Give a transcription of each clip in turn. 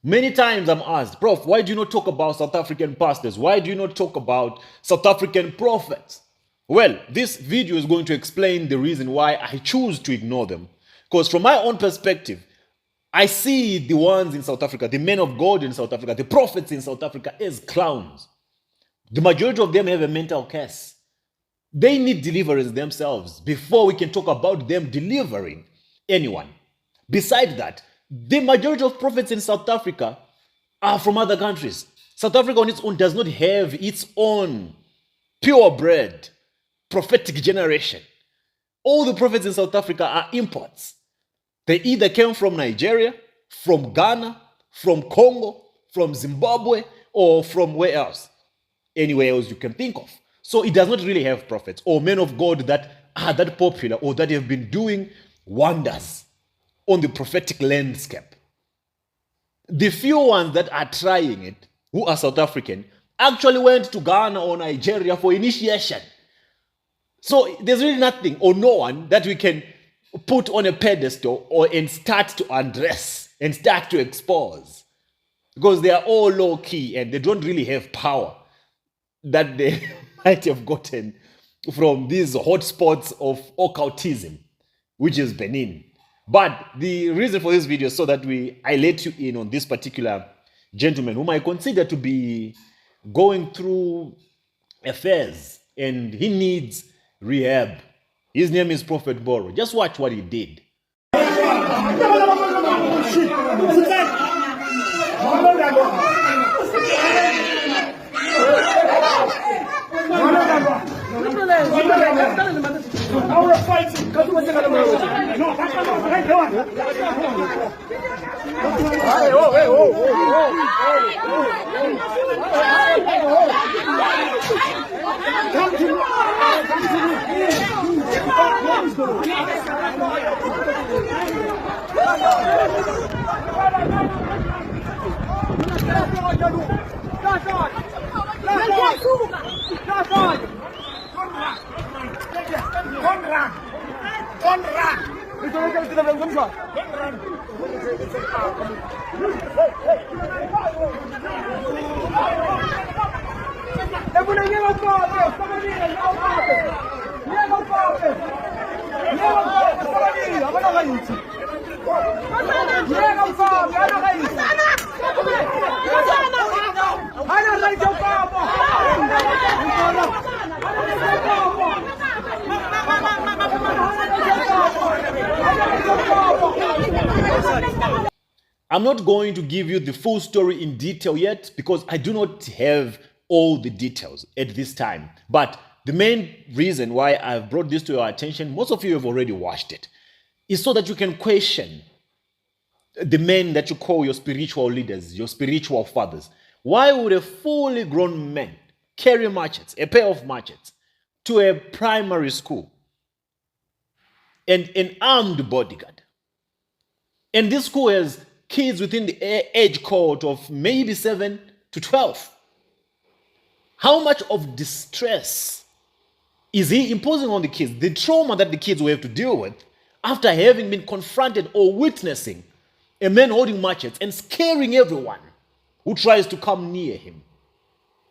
Many times I'm asked, Prof, why do you not talk about South African pastors? Why do you not talk about South African prophets? Well, this video is going to explain the reason why I choose to ignore them. Because from my own perspective, I see the ones in South Africa, the men of God in South Africa, the prophets in South Africa as clowns. The majority of them have a mental case. They need deliverance themselves before we can talk about them delivering anyone. Besides that, the majority of prophets in South Africa are from other countries. South Africa on its own does not have its own purebred prophetic generation. All the prophets in South Africa are imports. They either came from Nigeria, from Ghana, from Congo, from Zimbabwe, or from where else? Anywhere else you can think of. So it does not really have prophets or men of God that are that popular or that have been doing wonders on the prophetic landscape. The few ones that are trying it, who are South African, actually went to Ghana or Nigeria for initiation. So there's really nothing or no one that we can put on a pedestal and start to undress and start to expose. Because they are all low key and they don't really have power that they might have gotten from these hotspots of occultism, which is Benin. But the reason for this video is so that I let you in on this particular gentleman whom I consider to be going through affairs and he needs rehab. His name is Prophet Mboro. Just watch what he did. I'm not going to give you the full story in detail yet because I do not have all the details at this time. But the main reason why I've brought this to your attention, most of you have already watched it, is so that you can question the men that you call your spiritual leaders, your spiritual fathers. Why would a fully grown man carry machetes, a pair of machetes, to a primary school and an armed bodyguard? And this school has kids within the age cohort of maybe 7 to 12. How much of distress is he imposing on the kids? The trauma that the kids will have to deal with after having been confronted or witnessing a man holding machetes and scaring everyone who tries to come near him.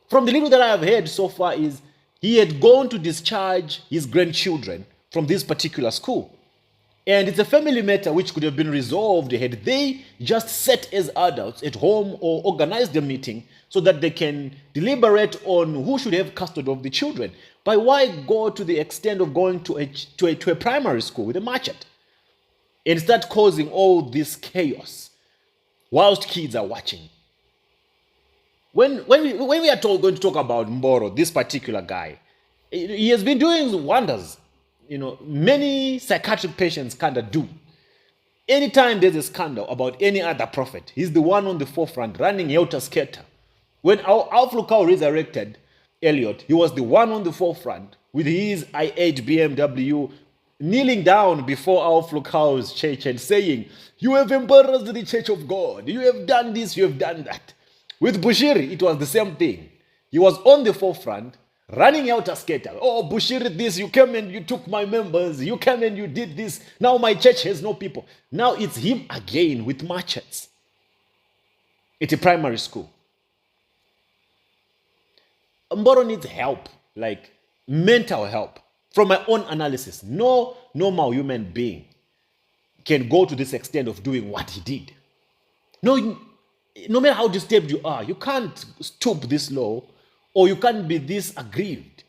From the little that I have heard so far is he had gone to discharge his grandchildren from this particular school. And it's a family matter which could have been resolved had they just sat as adults at home or organized a meeting so that they can deliberate on who should have custody of the children. But why go to the extent of going to a primary school with a machete and start causing all this chaos whilst kids are watching? When we are going to talk about Mboro, this particular guy, he has been doing wonders. You know, many psychiatric patients kind of do. Anytime there's a scandal about any other prophet, he's the one on the forefront running helter-skelter. When Havok resurrected Elliot, he was the one on the forefront with his i8 BMW kneeling down before Havok's church and saying, "You have embarrassed the church of God. You have done this, you have done that." With Bushiri, it was the same thing. He was on the forefront, running out a scatter. "Oh, Bushiri, this, you came and you took my members. You came and you did this. Now my church has no people." Now it's him again with machetes. It's a primary school. Mboro needs help, like mental help. From my own analysis, no normal human being can go to this extent of doing what he did. No matter how disturbed you are, you can't stoop this low, or you can't be this aggrieved,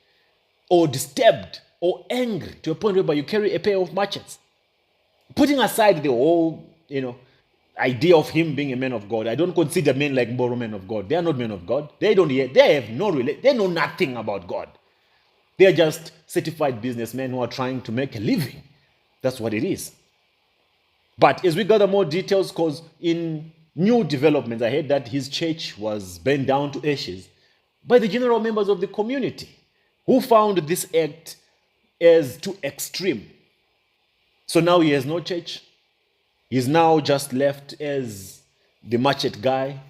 or disturbed, or angry to a point where you carry a pair of machetes. Putting aside the whole, idea of him being a man of God, I don't consider men like Mboro men of God. They are not men of God. They have no they know nothing about God. They are just certified businessmen who are trying to make a living. That's what it is. But as we gather more details, because in new developments, I heard that his church was burned down to ashes by the general members of the community, who found this act as too extreme. So now he has no church. He's now just left as the machete guy,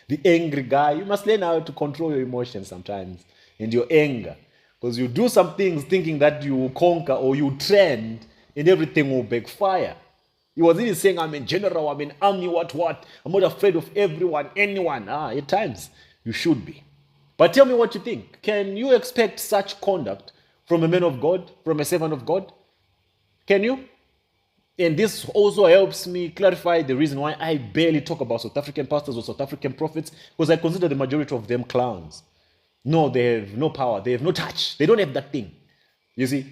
the angry guy. You must learn how to control your emotions sometimes and your anger. Because you do some things thinking that you will conquer or you trend and everything will backfire. He was even saying, I'm a general, I'm an army, what. I'm not afraid of everyone, anyone. At times, you should be. But tell me what you think. Can you expect such conduct from a man of God, from a servant of God? Can you? And this also helps me clarify the reason why I barely talk about South African pastors or South African prophets, because I consider the majority of them clowns. No, they have no power. They have no touch. They don't have that thing. You see,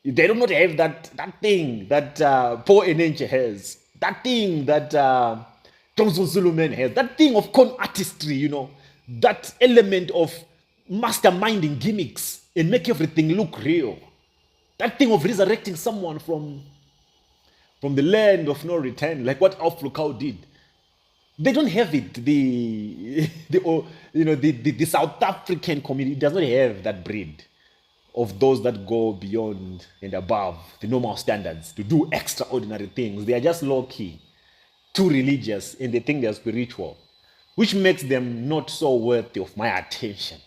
they do not have that thing that Paul Enenche has. That thing that Johnson Zuluman has. That thing of con artistry, that element of masterminding gimmicks and make everything look real. That thing of resurrecting someone from the land of no return, like what Havok did. They don't have it. The South African community does not have that breed of those that go beyond and above the normal standards to do extraordinary things. They are just low-key, too religious, and they think they're spiritual, which makes them not so worthy of my attention.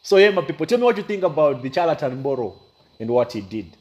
So yeah, my people, tell me what you think about the charlatan Mboro and what he did.